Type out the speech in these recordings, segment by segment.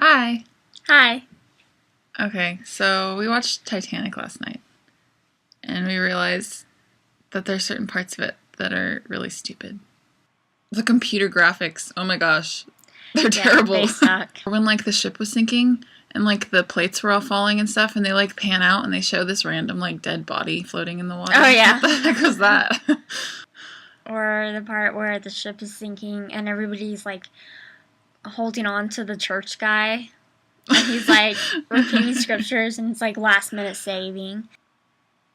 Hi. Hi. Okay, so we watched Titanic last night, and we realized that there's certain parts of it that are really stupid. The computer graphics, oh my gosh, they're terrible. They suck. When the ship was sinking and the plates were all falling and stuff, and they pan out and they show this random dead body floating in the water. Oh yeah. What the heck was that? Or the part where the ship is sinking and everybody's holding on to the church guy. And he's repeating scriptures and it's last minute saving.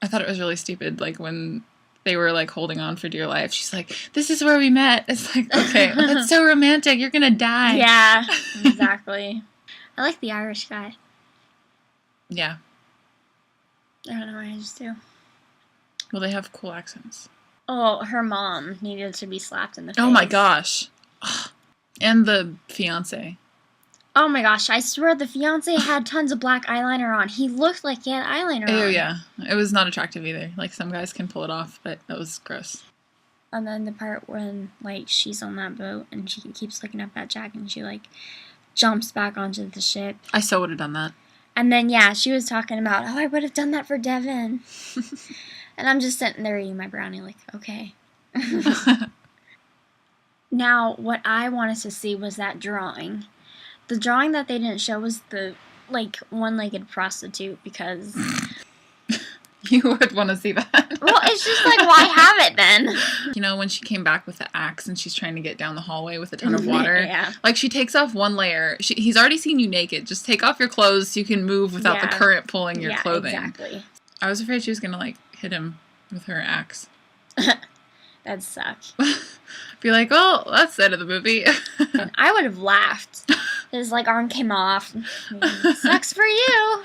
I thought it was really stupid, when they were holding on for dear life. She's like, "This is where we met." It's okay, that's so romantic. You're gonna die. Yeah, exactly. I like the Irish guy. Yeah. I don't know, I just do. Well, they have cool accents. Oh, her mom needed to be slapped in the face. Oh my gosh. And the fiance. Oh my gosh, I swear the fiance had tons of black eyeliner on. He looked like he had eyeliner on. Oh yeah. It was not attractive either. Some guys can pull it off, but that was gross. And then the part when, she's on that boat and she keeps looking up at Jack and she, jumps back onto the ship. I so would have done that. And then, yeah, she was talking about, oh, I would have done that for Devin. And I'm just sitting there eating my brownie okay. Now, what I wanted to see was that drawing. The drawing that they didn't show was the, one-legged prostitute because... You would want to see that. Well, it's just why have it then? When she came back with the axe and she's trying to get down the hallway with a ton of water. Yeah. She takes off one layer. He's already seen you naked. Just take off your clothes so you can move without the current pulling your clothing. Yeah, exactly. I was afraid she was going to, hit him with her axe. That'd suck. Be like, oh, that's the end of the movie. I would have laughed. His, arm came off. Sucks for you.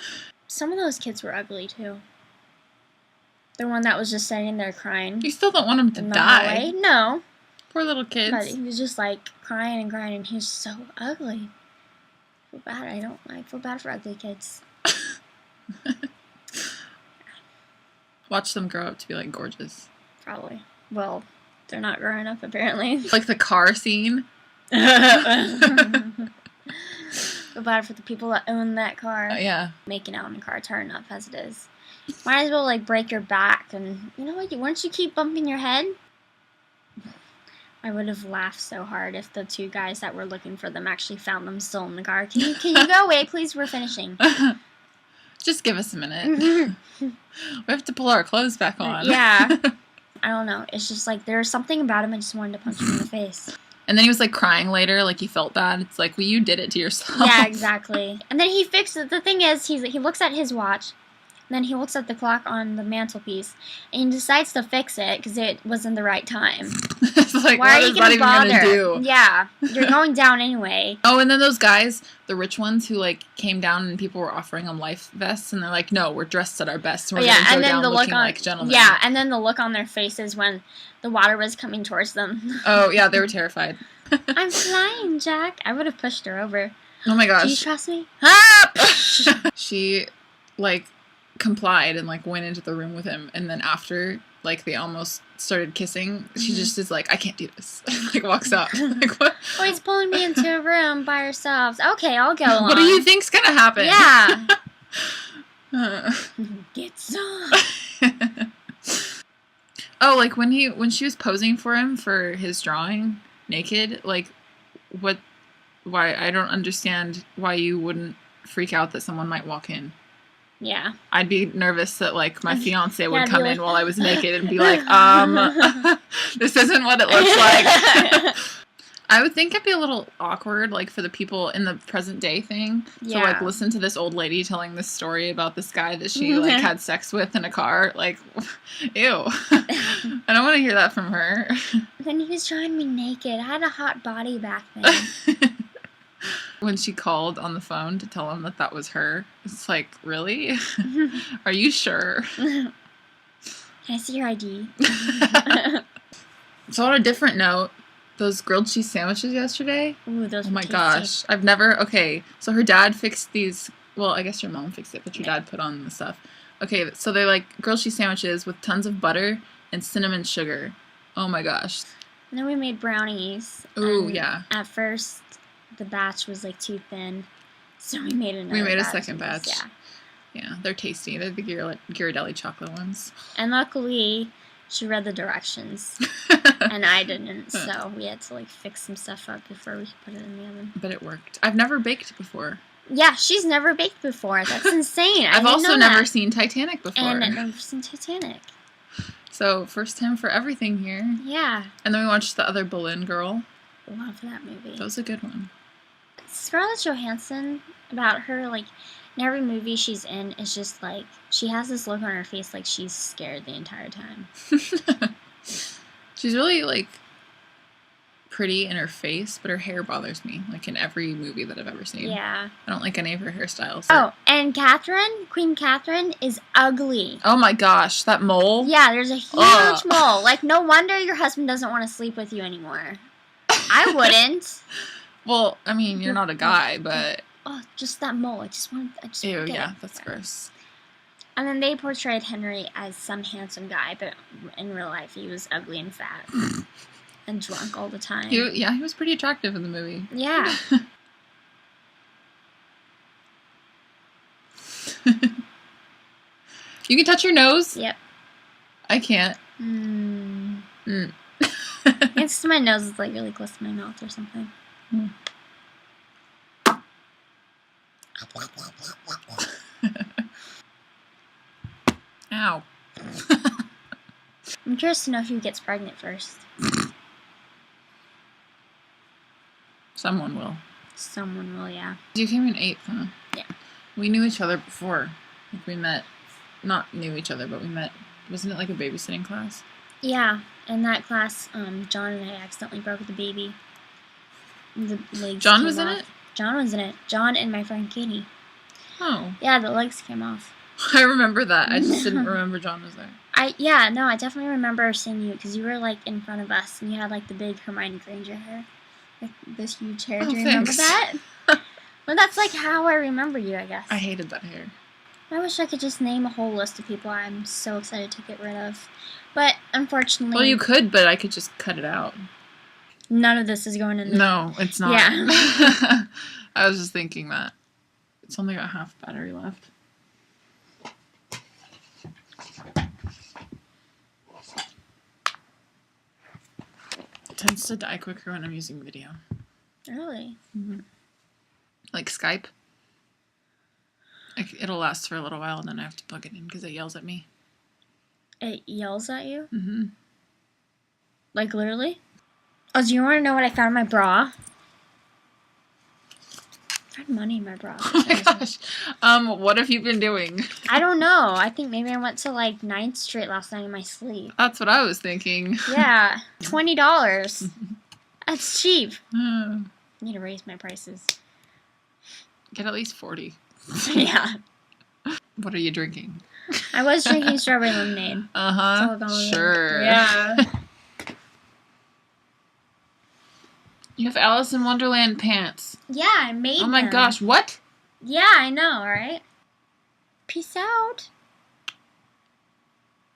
Some of those kids were ugly, too. The one that was just sitting there crying. You still don't want him to die. Hallway. No. Poor little kids. But he was just, crying and crying, and he was so ugly. I feel bad. I feel bad for ugly kids. Watch them grow up to be, gorgeous. Probably. Well, they're not growing up, apparently. The car scene. Feel bad for the people that own that car. Yeah. Making out in a car, turn enough as it is. Might as well, break your back, and, you know what, wouldn't you keep bumping your head? I would have laughed so hard if the two guys that were looking for them actually found them still in the car. Can you go away, please? We're finishing. Just give us a minute. We have to pull our clothes back on. Yeah. I don't know. It's just, there's something about him I just wanted to punch him in the face. And then he was, crying later, he felt bad. It's well, you did it to yourself. Yeah, exactly. And then he fixed it. The thing is, he looks at his watch, and then he looks at the clock on the mantelpiece, and he decides to fix it because it wasn't the right time. It's why are you going to bother? Do? Yeah, you're going down anyway. Oh, and then those guys, the rich ones who came down and people were offering them life vests, and they're like, "No, we're dressed at our best. And we're going to go down looking like gentlemen." Yeah, and then the look on their faces when the water was coming towards them. Oh yeah, they were terrified. I'm flying, Jack. I would have pushed her over. Oh my gosh. Do you trust me? She complied and went into the room with him, and then after they almost started kissing, she just is I can't do this. Walks out. What? Oh, he's pulling me into a room by ourselves. Okay, I'll go along. What do you think's gonna happen? Yeah. Get some. Oh, when she was posing for him for his drawing naked, why I don't understand why you wouldn't freak out that someone might walk in. Yeah. I'd be nervous that my fiance would come in while I was naked and be this isn't what it looks like. I would think it'd be a little awkward, for the people in the present day thing to listen to this old lady telling this story about this guy that she had sex with in a car. Ew. I don't want to hear that from her. Then he was drawing me naked. I had a hot body back then. When she called on the phone to tell him that was her, it's really? Are you sure? Can I see your ID? So on a different note, those grilled cheese sandwiches yesterday. Ooh, those were my tasty. Gosh. I've never... Okay, so her dad fixed these... Well, I guess your mom fixed it, but your dad put on the stuff. Okay, so they're grilled cheese sandwiches with tons of butter and cinnamon sugar. Oh my gosh. And then we made brownies. Ooh, yeah. At first, the batch was too thin. So we made another. We made a batch second of batch. these, yeah. Yeah, they're tasty. They're the Ghirardelli chocolate ones. And luckily, she read the directions, and I didn't, so we had to like fix some stuff up before we could put it in the oven. But it worked. I've never baked before. Yeah, she's never baked before. That's insane. I've also never seen Titanic before. And I've never seen Titanic. So, first time for everything here. Yeah. And then we watched The Other Boleyn Girl. Love that movie. That was a good one. Scarlett Johansson, about her, like, in every movie she's in, is just like, she has this look on her face like she's scared the entire time. She's really, like, pretty in her face, but her hair bothers me, like, in every movie that I've ever seen. Yeah. I don't like any of her hairstyles. Oh, and Queen Catherine, is ugly. Oh my gosh, that mole? Yeah, there's a huge mole. Like, no wonder your husband doesn't want to sleep with you anymore. I wouldn't. Well, I mean, you're not a guy, but... Oh, just that mole. Ew, yeah, that's gross. And then they portrayed Henry as some handsome guy, but in real life he was ugly and fat. And drunk all the time. He was pretty attractive in the movie. Yeah. You can touch your nose? Yep. I can't. It's my nose is like really close to my mouth or something. Ow. I'm curious to know who gets pregnant first. Someone will. Someone will, yeah. You came in 8th, huh? Yeah. We knew each other before. Like, we met. Not knew each other, but we met. Wasn't it like a babysitting class? Yeah. In that class, John and I accidentally broke the baby. The legs John came was in off. it? John was in it. John and my friend Katie. Oh. Yeah, the legs came off. I remember that. I just didn't remember John was there. I definitely remember seeing you because you were like in front of us and you had like the big Hermione Granger hair, like this huge hair. Do you remember that? Well, that's like how I remember you, I guess. I hated that hair. I wish I could just name a whole list of people I'm so excited to get rid of, but unfortunately. Well, you could, but I could just cut it out. None of this is going in. No, it's not. Yeah. I was just thinking that. It's only got half battery left. It tends to die quicker when I'm using video. Really? Mm-hmm. Like Skype. It'll last for a little while and then I have to plug it in because it yells at me. It yells at you? Mm-hmm. Like literally? Oh, do you want to know what I found in my bra? I found money in my bra. Oh my gosh. What have you been doing? I don't know. I think maybe I went to like 9th Street last night in my sleep. That's what I was thinking. Yeah. $20. That's cheap. I Need to raise my prices. Get at least 40. Yeah. What are you drinking? I was drinking strawberry lemonade. Uh-huh. Sure. Yeah. You have Alice in Wonderland pants. Yeah, I made them. Oh my gosh, what? Yeah, I know, right? Peace out.